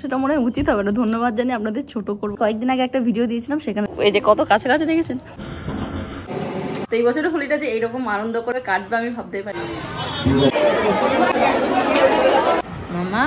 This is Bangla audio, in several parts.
সেটা মনে হয় উচিত হবে না। ধন্যবাদ জানি আপনাদের ছোট করব। কয়েকদিন আগে একটা ভিডিও দিয়েছিলাম, সেখানে এই যে কত কাছে কাছে দেখেছেন। তো এই বছরের হোলিটা যে এইরকম আনন্দ করে কাটবে আমি ভাবতেই পারি। মামা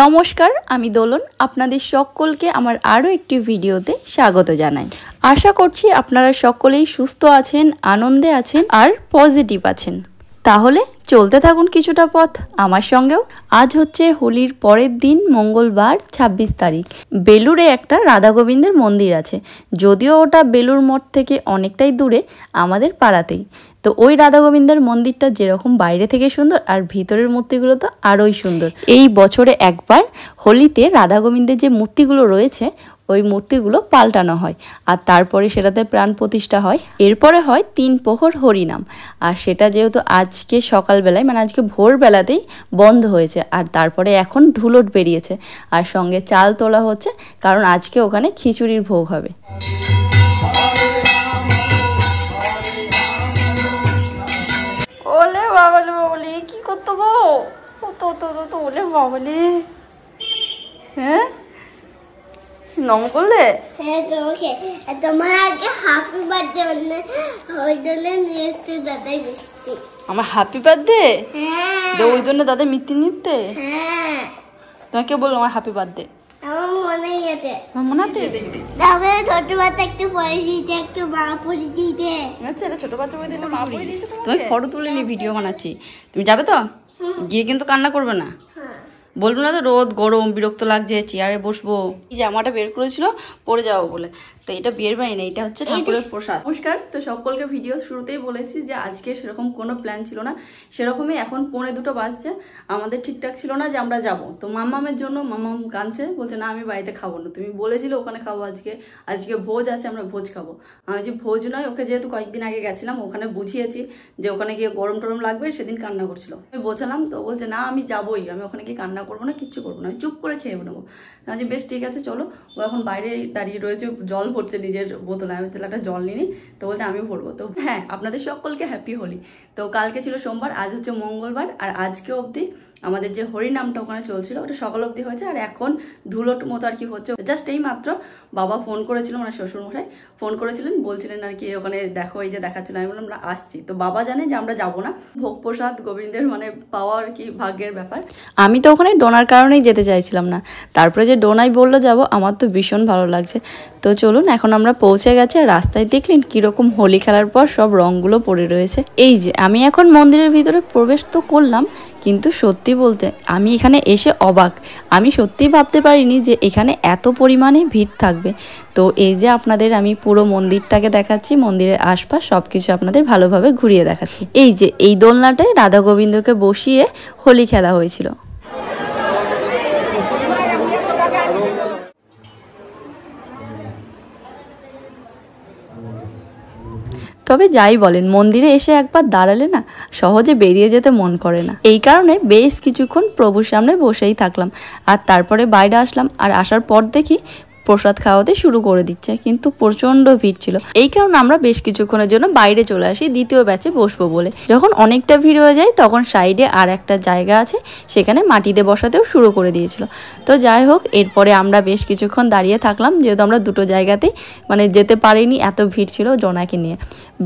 নমস্কার, আমি দোলন। আপনাদের সকলকে আমার আরও একটি ভিডিওতে স্বাগত জানাই। আশা করছি আপনারা সকলেই সুস্থ আছেন, আনন্দে আছেন আর পজিটিভ আছেন। তাহলে চলতে থাকুন কিছুটা পথ আমার সঙ্গেও। আজ হচ্ছে হোলির পরের দিন, মঙ্গলবার 26 তারিখ। বেলুড়ে একটা রাধা গোবিন্দের মন্দির আছে, যদিও ওটা বেলুড় মঠ থেকে অনেকটাই দূরে, আমাদের পাড়াতেই। তো ওই রাধা গোবিন্দের মন্দিরটা যেরকম বাইরে থেকে সুন্দর, আর ভিতরের মূর্তিগুলো তো আরোই সুন্দর। এই বছরে একবার হোলিতে রাধা গোবিন্দের যে মূর্তিগুলো রয়েছে, ওই মূর্তিগুলো পাল্টানো হয় আর তারপরে সেটাতে প্রাণ প্রতিষ্ঠা হয়। এরপরে হয় 3 প্রহর হরিনাম, আর সেটা যেহেতু আজকে সকালবেলায় মানে আজকে ভোরবেলাতেই বন্ধ হয়েছে, আর তারপরে এখন ধুলোট বেরিয়েছে আর সঙ্গে চাল তোলা হচ্ছে, কারণ আজকে ওখানে খিচুড়ির ভোগ হবে। ওলে বাবালে বাবালে কি করতো গো, তো ওলে বাবালে, হ্যাঁ নম করলে? হ্যাঁ, তোমার আগে হ্যাপি বার্থডে ওই জন্য নিয়ে এসছি দাদাই মিষ্টি। আমার হ্যাপি বার্থডে? হ্যাঁ, ওই জন্য দাদা মিথ্যে নিতে? হ্যাঁ, তোমাকে বললো আমার হ্যাপি বার্থডে? আমার মনেই আছে। আমার মনে আছে? তারপরে ছোট বাচ্চা একটু পরে দিতে, একটু মা পরে দিতে। আচ্ছা, এটা ছোট বাচ্চা বই দিলে মা পরে দিয়েছে তোমাকে? ফটো তুলে নিয়ে ভিডিও বানাচ্ছি, তুমি যাবে তো? গিয়ে কিন্তু কান্না করবে না, বলবো না তো রোদ গরম বিরক্ত লাগছে চেয়ারে বসবো। এই জামাটা বের করেছিল পরে যাবো বলে, তো এটা বিয়ের বাড়ি না, এটা হচ্ছে ঠাকুরের প্রসাদ। নমস্কার। তো সকলকে ভিডিও শুরুতেই বলেছি যে আজকে সেরকম কোনো প্ল্যান ছিল না, সেরকমই এখন 1:45 বাজছে। আমাদের ঠিকঠাক ছিল না যে আমরা যাব। তো মাম্মামের জন্য মাম্মাম কাঁদছে, বলছে না আমি বাড়িতে খাবো না, তুমি বলেছিলে ওখানে খাবো, আজকে ভোজ আছে, আমরা ভোজ খাবো। আমি যে ভোজ নয়, ওকে যেহেতু কয়েকদিন আগে গেছিলাম ওখানে বুঝিয়েছি যে ওখানে গিয়ে গরম টরম লাগবে, সেদিন কান্না করছিল, আমি বোঝালাম। তো বলছে না আমি যাবোই, আমি ওখানে গিয়ে কান্না করবো না, কিচ্ছু করবো না, আমি চুপ করে খেয়ে নেবো। আমি যে বেশ ঠিক আছে চলো। ও এখন বাইরে দাঁড়িয়ে রয়েছে, জল ভরছে নিজের বোতলে, আমি তাহলে একটা জল নিই। তো বলছে আমিও ভরবো। তো হ্যাঁ, আপনাদের সকলকে হ্যাপি হোলি। তো কালকে ছিল সোমবার, আজ হচ্ছে মঙ্গলবার, আর আজকে অবধি আমাদের যে হরিনামটা ওখানে চলছিল ওটা সকাল অবধি হয়েছে, আর এখন ধুলোট মতো আর কি হচ্ছে। জাস্ট এই মাত্র বাবা ফোন করেছিল, মানে শ্বশুরমশাই ফোন করেছিলেন, বলছিলেন আর কি ওখানে দেখো, এই যে দেখাচ্ছিল। আমি বললাম আমরা আসছি। তো বাবা জানে যে আমরা যাবো না, ভোগ প্রসাদ গোবিন্দের মানে পাওয়া আর কি ভাগ্যের ব্যাপার। আমি তো ওখানে ডোনার কারণেই যেতে চাইছিলাম না, তারপরে যে ডোনাই বললো যাবো, আমার তো ভীষণ ভালো লাগছে। তো চলুন, এখন আমরা পৌঁছে গেছি। আর রাস্তায় দেখলেন কিরকম হোলি খেলার পর সব রঙগুলো পড়ে রয়েছে। এই যে আমি এখন মন্দিরের ভিতরে প্রবেশ তো করলাম, কিন্তু সত্যি বলতে আমি এখানে এসে অবাক। আমি সত্যিই ভাবতে পারিনি যে এখানে এত পরিমাণে ভিড় থাকবে। তো এই যে আপনাদের আমি পুরো মন্দিরটাকে দেখাচ্ছি, মন্দিরের আশপাশ সব কিছু আপনাদের ভালোভাবে ঘুরিয়ে দেখাচ্ছি। এই যে এই দোলনাটায় রাধা গোবিন্দকে বসিয়ে হোলি খেলা হয়েছিল। তবে যাই বলেন, মন্দিরে এসে একবার দাঁড়ালে না সহজে বেরিয়ে যেতে মন করে না। এই কারণে বেশ কিছুক্ষণ প্রভুর সামনে বসেই থাকলাম, আর তারপরে বাইরে আসলাম। আর আসার পর দেখি প্রসাদ খাওয়াতে শুরু করে দিচ্ছে, কিন্তু প্রচণ্ড ভিড় ছিল। এই কারণে আমরা বেশ কিছুক্ষণের জন্য বাইরে চলে আসি দ্বিতীয় ব্যাচে বসবো বলে। যখন অনেকটা ভিড় হয়ে যায় তখন সাইডে আর একটা জায়গা আছে, সেখানে মাটিতে বসাতেও শুরু করে দিয়েছিল। তো যাই হোক, এরপরে আমরা বেশ কিছুক্ষণ দাঁড়িয়ে থাকলাম, যেহেতু আমরা দুটো জায়গাতেই মানে যেতে পারিনি, এত ভিড় ছিল জোনাকে নিয়ে।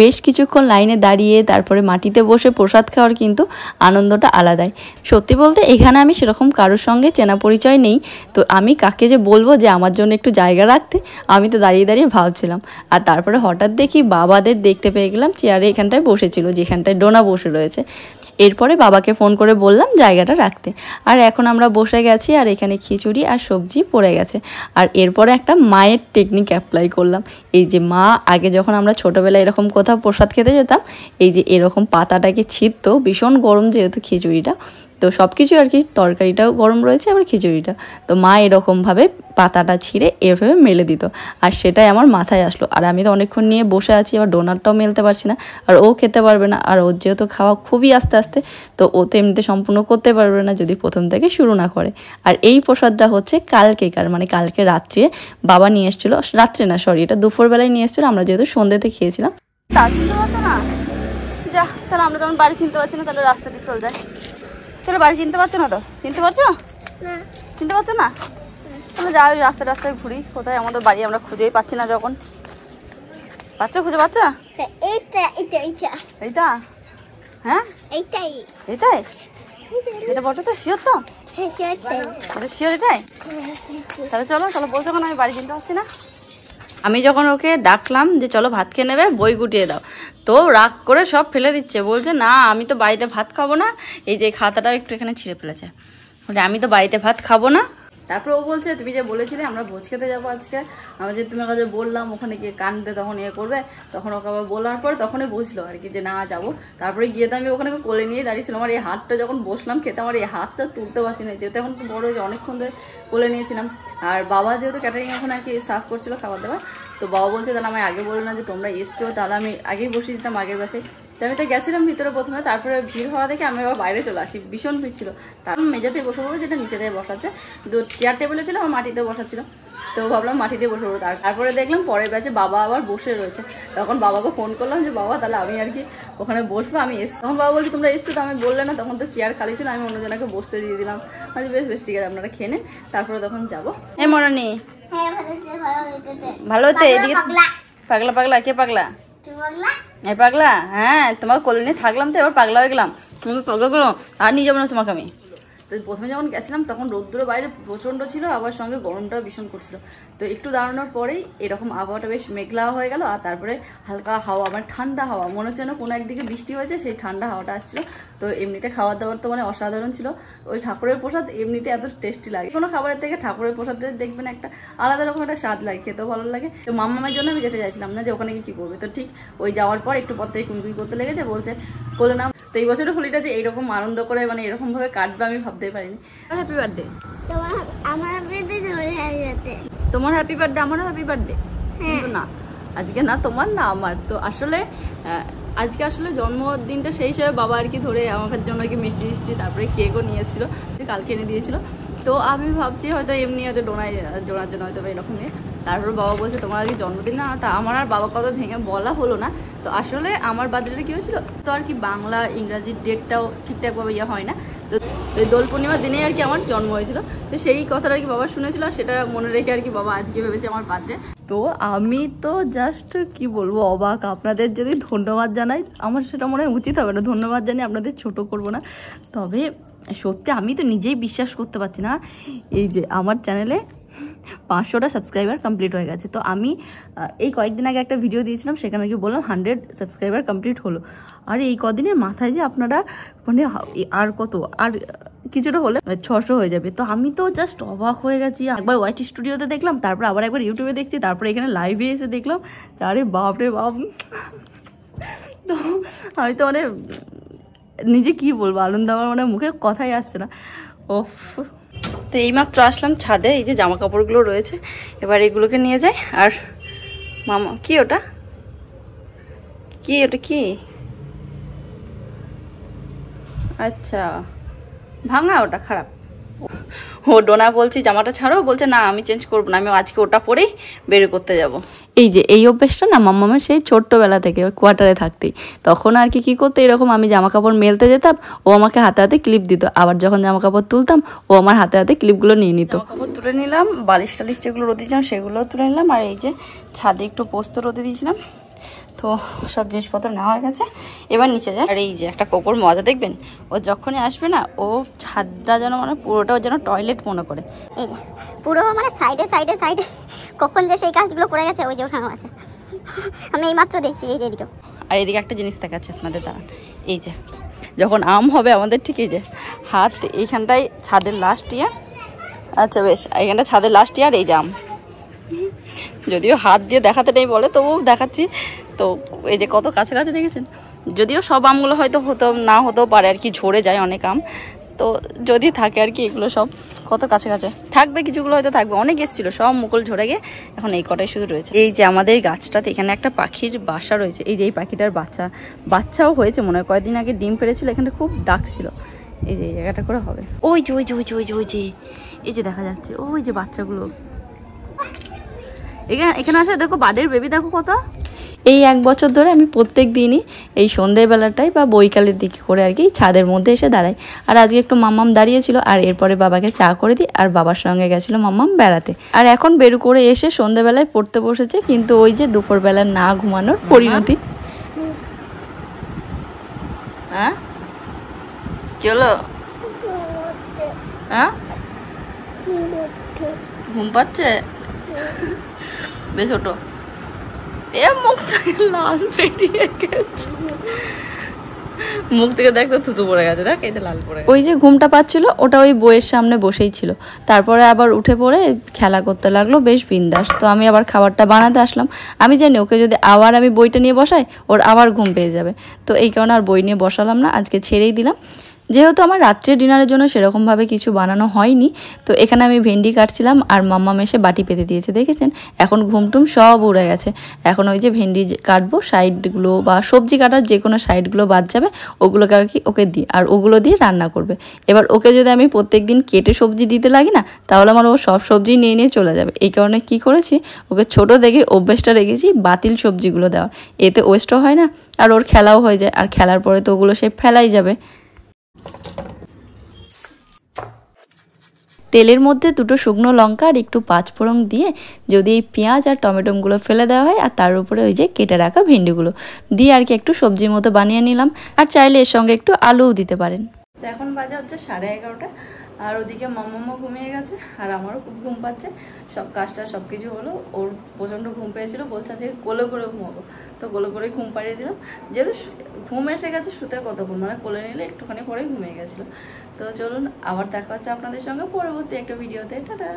বেশ কিছুক্ষণ লাইনে দাঁড়িয়ে তারপরে মাটিতে বসে প্রসাদ খাওয়ার কিন্তু আনন্দটা আলাদাই। সত্যি বলতে এখানে আমি সেরকম কারোর সঙ্গে চেনা পরিচয় নেই, তো আমি কাকে যে বলবো যে আমার জন্য একটু জায়গা রাখতে, আমি তো দাঁড়িয়ে দাঁড়িয়ে ভাবছিলাম। আর তারপরে হঠাৎ দেখি বাবাদের দেখতে পেয়ে গেলাম চেয়ারে এখানটায় বসেছিল, যেখানটায় ডোনা বসে রয়েছে। এরপরে বাবাকে ফোন করে বললাম জায়গাটা রাখতে। আর এখন আমরা বসে গেছি, আর এখানে খিচুড়ি আর সবজি পড়ে গেছে। আর এরপরে একটা মায়ের টেকনিক অ্যাপ্লাই করলাম। এই যে মা আগে যখন আমরা ছোটোবেলায় এরকম কোথাও প্রসাদ খেতে যেতাম, এই যে এরকম পাতাটাকে ছিঁড়তো, ভীষণ গরম যেহেতু খিচুড়িটা, তো সব কিছু আর কি, তরকারিটাও গরম রয়েছে আবার খিচুড়িটা। তো মা এরকমভাবে পাতাটা ছিঁড়ে এভাবে মেলে দিত, আর সেটাই আমার মাথায় আসলো। আর আমি তো অনেকক্ষণ নিয়ে বসে আছি, আবার ডোনারটাও মেলতে পারছি না, আর ও খেতে পারবে না। আর ওর যেহেতু খাওয়া খুবই আস্তে আস্তে, তো ও তো এমনিতে সম্পূর্ণ করতে পারবে না যদি প্রথম থেকে শুরু না করে। আর এই প্রসাদটা হচ্ছে কালকেকার, মানে কালকে রাত্রে বাবা নিয়ে এসেছিলো, রাত্রে না সরি, এটা দুপুরবেলায় নিয়ে এসেছিলো। আমরা যেহেতু সন্ধ্যেতে খেয়েছিলাম। যা তাহলে আমরা তখন বাড়ি চিনতে পারছি না, তাহলে রাস্তা দিয়ে চলে যায়। চলো বাড়ি চিনতে পারছো না তো? চিনতে পারছো? চিনতে পারছো না? তাহলে যাও রাস্তায় রাস্তায় ঘুরি, কোথায় আমাদের বাড়ি আমরা খুঁজেই পাচ্ছি না। যখন বাচ্চা খুঁজে পাচ্ছ? এইটা? হ্যাঁ এইটাই। এটা বটো তো? শিওর তো? শিওর এটাই? তাহলে চলো চলো, বলছো কেন আমি বাড়ি চিনতে পারছি না? আমি যখন ওকে ডাকলাম যে চলো ভাত খেয়ে নেবে, বই গুটিয়ে দাও, তো রাগ করে সব ফেলে দিচ্ছে। বলছে না আমি তো বাড়িতে ভাত খাবো না। এই যে খাতাটাও একটু এখানে ছিঁড়ে ফেলেছে। বলছে আমি তো বাড়িতে ভাত খাবো না। তারপর ও বলছে তুমি যে বলেছিলে আমরা ভোজ খেতে যাবো আজকে, আমি যে তুমি কাছে বললাম ওখানে গিয়ে কানবে, তখন ইয়ে করবে, তখন ওকে আবার বলার পর তখনই বুঝলো আর কি যে না যাবো। তারপরে গিয়ে তো আমি ওখানে কোলে নিয়ে দাঁড়িয়েছিলাম। আমার এই হাতটা যখন বসলাম খেতে, আমার এই হাতটা তুলতে পারছি না, যেহেতু এখন তো বড় হয়েছে, অনেকক্ষণ ধরে কোলে নিয়েছিলাম। আর বাবা যেহেতু ক্যাটারিং এখন আর কি সার্ভ করছিল খাবার দাবার, তো বাবা বলছে তাহলে আমি আগে বললো না যে তোমরা এসছো, তাহলে আমি আগেই বসিয়ে দিতাম আগের বাসে। তো আমি তো গেছিলাম ভিতরে প্রথমে, তারপরে ভিড় হওয়া দেখে আমি আবার বাইরে চলে আসি, ভীষণ ভিড় ছিল। তারপর মেঝেতে বসে পড়বো, যেটা নিচে দিয়ে বসাচ্ছে, তো চেয়ার টেবিলে ছিল আমার মাটিতে বসাচ্ছিল, তো ভাবলাম মাটিতে বসে পড়বো। তারপরে দেখলাম পরের ব্যাচে বাবা আবার বসে রয়েছে, তখন বাবাকে ফোন করলাম যে বাবা তাহলে আমি আর কি ওখানে বসবো, আমি এসছি। তখন বাবা বলছি তোমরা এসছো, তো আমি বললে না, তখন তো চেয়ার খালি ছিল, আমি অন্যজনকে বসতে দিয়ে দিলাম। আচ্ছা বেশ বেশ ঠিক আছে, আপনারা খেয়ে নেন, তারপরে তখন যাবো। হ্যাঁ মরানি ভালো হতে এদিকে। পাগলা পাগলা? কে পাগলা? এই পাগলা? হ্যাঁ তোমার কোলে নিয়ে থাকলাম তো এবার পাগলা হয়ে গেলাম। তুমি পাগলা করো আর নিয়ে যাবো না তোমাকে আমি। তো প্রথমে যখন গেছিলাম তখন রোদ্দুর বাইরে প্রচণ্ড ছিল, আবার সঙ্গে গরমটাও ভীষণ করছিল। তো একটু দাঁড়ানোর পরেই এরকম আবহাওয়াটা বেশ মেঘলা হয়ে গেল, আর তারপরে হালকা হাওয়া, মানে ঠান্ডা হাওয়া, মনে হচ্ছে না কোনো একদিকে বৃষ্টি হয়েছে, সেই ঠান্ডা হাওয়াটা আসছিল। তো এমনিতে খাবার দাবার তো মানে অসাধারণ ছিল। ওই ঠাকুরের প্রসাদ এমনিতে এত টেস্টি লাগে, কোনো খাবারের থেকে ঠাকুরের প্রসাদের দেখবেন একটা আলাদা রকম একটা স্বাদ লাগে, খেতেও ভালো লাগে। তো মামার জন্য আমি যেতে চাইছিলাম না যে ওখানে গিয়ে কী করবে, তো ঠিক ওই যাওয়ার পর একটু পর থেকে কুমকুই করতে লেগেছে, বলছে কোলে নাম। তো এই বছরের হোলিটা যে এইরকম আনন্দ করে মানে এরকম ভাবে কাটবে আমি ভাবতেই পারিনি। Happy birthday. তোমার হ্যাপি বার্থডে, আমারও হ্যাপি বার্থডে, কিন্তু না আজকে না, তোমার না আমার। তো আসলে আজকে আসলে জন্মদিনটা সেই হিসাবে বাবা আর কি ধরে আমার জন্য আর কি মিষ্টি মিষ্টি, তারপরে কেকও নিয়ে এসেছিলো, কালকে এনে দিয়েছিল। তো আমি ভাবছি হয়তো এমনি হয়তো ডোনার জন্য হয়তো এরকম নিয়ে। তারপর বাবা বলছে তোমার আজকে জন্মদিন না, তা আমার আর বাবা কত ভেঙে বলা হলো না। তো আসলে আমার বার্থডেটা কী হয়েছিল, তো আর কি বাংলা ইংরাজির ডেটটাও ঠিকঠাকভাবে ইয়ে হয় না, তো ওই দোল পূর্ণিমার দিনেই আর কি আমার জন্ম হয়েছিল। তো সেই কথাটা আর কি বাবা শুনেছিল, সেটা মনে রেখে আর কি বাবা আজকে ভেবেছে আমার বার্থডে। তো আমি তো জাস্ট কি বলবো অবাক। আপনাদের যদি ধন্যবাদ জানাই, আমার সেটা মনে হয় উচিত হবে না, ধন্যবাদ জানিয়ে আপনাদের ছোট করব না। তবে সত্যি আমি তো নিজেই বিশ্বাস করতে পারছি না, এই যে আমার চ্যানেলে 500টা সাবস্ক্রাইবার কমপ্লিট হয়ে গেছে। তো আমি এই কয়েকদিন আগে একটা ভিডিও দিয়েছিলাম, সেখানে কি বললাম 100 সাবস্ক্রাইবার কমপ্লিট হলো। আর এই কদিনের মাথায় যে আপনারা মানে আর কত, আর কিছুটা হলে 600 হয়ে যাবে। তো আমি তো জাস্ট অবাক হয়ে গেছি। একবার ওয়াইটি স্টুডিওতে দেখলাম, তারপর আবার একবার ইউটিউবে দেখছি, তারপরে এখানে লাইভে এসে দেখলাম, আরে বাপরে বাপ। তো আমি তো মানে নিজে কি বলবো, আনন্দ আমার মানে মুখে কথাই আসছে না। ওফ। তো এইমাত্র আসলাম ছাদে, এই যে জামা কাপড়গুলো রয়েছে, এবার এগুলোকে নিয়ে যাই। আর মামা কি ওটা, কি ওটা কি? আচ্ছা ভাঙা, ওটা খারাপ। ও ডোনা বলছি জামাটা ছাড়ো, বলছে না আমি চেঞ্জ করবো না, আমি আজকে ওটা পরেই বের করতে যাব। এই যে এই অভ্যেসটা না মাম্মামের সেই ছোট্টবেলা থেকে, কোয়ার্টারে থাকতেই তখন আর কি করতো, এরকম আমি জামা কাপড় মেলতে যেতাম, ও আমাকে হাতে হাতে ক্লিপ দিত, আবার যখন জামা কাপড় তুলতাম ও আমার হাতে হাতে ক্লিপগুলো নিয়ে নিত। জামা কাপড় তুলে নিলাম, বালিশ টালিশ যেগুলো রোদে দিয়েছিলাম সেগুলো তুলে নিলাম, আর এই যে ছাদে একটু পোস্ত রোদে দিয়েছিলাম। তো সব জিনিসপত্র নেওয়া হয়ে গেছে, এবার নিচে যায়। আর এই যে একটা কোকোর মজা দেখবেন, ও যখনই আসবে না, ও ছাদটা যেন মানে পুরোটাও যেন টয়লেট মনে করে। এই যে পুরো মানে সাইডে সাইডে সাইডে কখন যে সেই কাজগুলো পড়ে গেছে, ওই যে ওখানেও আছে, আমি এইমাত্র দেখছি। এই যে এদিকেও। আর এদিকে একটা জিনিস দেখাচ্ছে আপনাদের, দাঁড়ান। এই যে যখন আম হবে আমাদের, ঠিক এই যে হাত এইখানটায় ছাদের লাস্ট ইয়ার, আচ্ছা বেশ এইখানটা ছাদের লাস্ট ইয়ার, এই যে আম, যদিও হাত দিয়ে দেখাতে নেই বলে তবুও দেখাচ্ছি। তো এই যে কত কাছাকাছি দেখেছেন, যদিও সব আমগুলো হয়তো না হতেও পারে আর কি, ঝরে যায় অনেক আম, তো যদি থাকে আর কি এগুলো সব কত কাছে কাছে থাকবে, কিছুগুলো হয়তো থাকবে, অনেক এসেছিল সব মুকুল ঝরে গিয়ে এখন এই কটাই শুধু রয়েছে। এই যে আমাদের গাছটাতে এখানে একটা পাখির বাসা রয়েছে, এই যে এই পাখিটার বাচ্চাও হয়েছে মনে হয়, কয়েকদিন আগে ডিম পেড়েছিল, এখানে খুব ডাক ছিল। এই যে এই জায়গাটা করে হবে, ওই যে ওই যে ওই যে ওই যে ওই যে এই যে দেখা যাচ্ছে ওই যে বাচ্চাগুলো এখানে আসে, দেখো বার্ডের বেবি দেখো কত। এই 1 বছর ধরে আমি প্রত্যেক দিনই এই সন্ধ্যেবেলাটাই বা বৈকালের দিকে করে আর কি ছাদের মধ্যে এসে দাঁড়াই। আর আজকে একটু মাম্মাম দাঁড়িয়েছিল, আর এরপরে বাবাকে চা করে দিই, আর বাবার সঙ্গে গেছিলো মাম্মাম বেড়াতে। আর এখন বেরু করে এসে সন্ধ্যেবেলায় পড়তে বসেছে, কিন্তু ওই যে দুপুরবেলা না ঘুমানোর পরিণতি। হ্যাঁ কি হলো? হ্যাঁ ঘুম পাচ্ছে বেশ ছোট এ মুখ থেকে লাল বেরিয়ে গেছে, মুখ থেকে দেখতো থুতু পড়ে গেছে, দেখ এই লাল পড়ে। ওই যে ঘুমটা পাচ্ছিল ওটা ওই বইয়ের সামনে বসেই ছিল, তারপরে আবার উঠে পড়ে খেলা করতে লাগলো বেশ বিন্দাস। তো আমি আবার খাবারটা বানাতে আসলাম, আমি জানি ওকে যদি আবার আমি বইটা নিয়ে বসাই ওর আবার ঘুম পেয়ে যাবে, তো এই কারণে আর বই নিয়ে বসালাম না, আজকে ছেড়েই দিলাম। যেহেতু আমার রাত্রের ডিনারের জন্য সেরকমভাবে কিছু বানানো হয়নি, তো এখানে আমি ভেন্ডি কাটছিলাম আর মাম্মাম এসে বাটি পেতে দিয়েছে, দেখেছেন এখন ঘুমটুম সব উড়ে গেছে। এখন ওই যে ভেন্ডি কাটবো, সাইডগুলো বা সবজি কাটার যে কোনো সাইডগুলো বাদ যাবে ওগুলোকে আর কি ওকে দিই, আর ওগুলো দিয়ে রান্না করবে। এবার ওকে যদি আমি প্রত্যেক দিন কেটে সবজি দিতে লাগি না, তাহলে আমার ও সব সবজি নিয়ে নিয়ে চলে যাবে। এই কারণে কি করেছি, ওকে ছোট থেকে অভ্যেসটা রেখেছি বাতিল সবজিগুলো দেওয়ার, এতে ওয়েস্টও হয় না আর ওর খেলাও হয়ে যায়, আর খেলার পরে তো ওগুলো সে ফেলাই যাবে। তেলের মধ্যে 2টো শুকনো লঙ্কা আর একটু পাঁচফোড়ন দিয়ে যদি এই পেঁয়াজ আর টমেটোগুলো ফেলে দেওয়া হয়, আর তার উপরে ওই যে কেটে রাখা ভেন্ডিগুলো দিয়ে আর কি একটু সবজির মতো বানিয়ে নিলাম, আর চাইলে এর সঙ্গে একটু আলুও দিতে পারেন। তো এখন বাজে হচ্ছে 11:30, আর ওদিকে মাম্মামও ঘুমিয়ে গেছে আর আমারও খুব ঘুম পাচ্ছে। সব কাজটা সব কিছু হলো, ওর প্রচণ্ড ঘুম পেয়েছিল, বলছে যে কোলে করে ঘুমাবো, তো কোলে করে ঘুম পাড়িয়ে দিলাম। যেহেতু ঘুম এসে গেছে, শুতে কতক্ষণ, মানে কোলে নিলে একটুখানি পরেই ঘুমিয়ে গেছিলো। তো চলুন আবার দেখা হচ্ছে আপনাদের সঙ্গে পরবর্তী একটা ভিডিওতে, টাটা।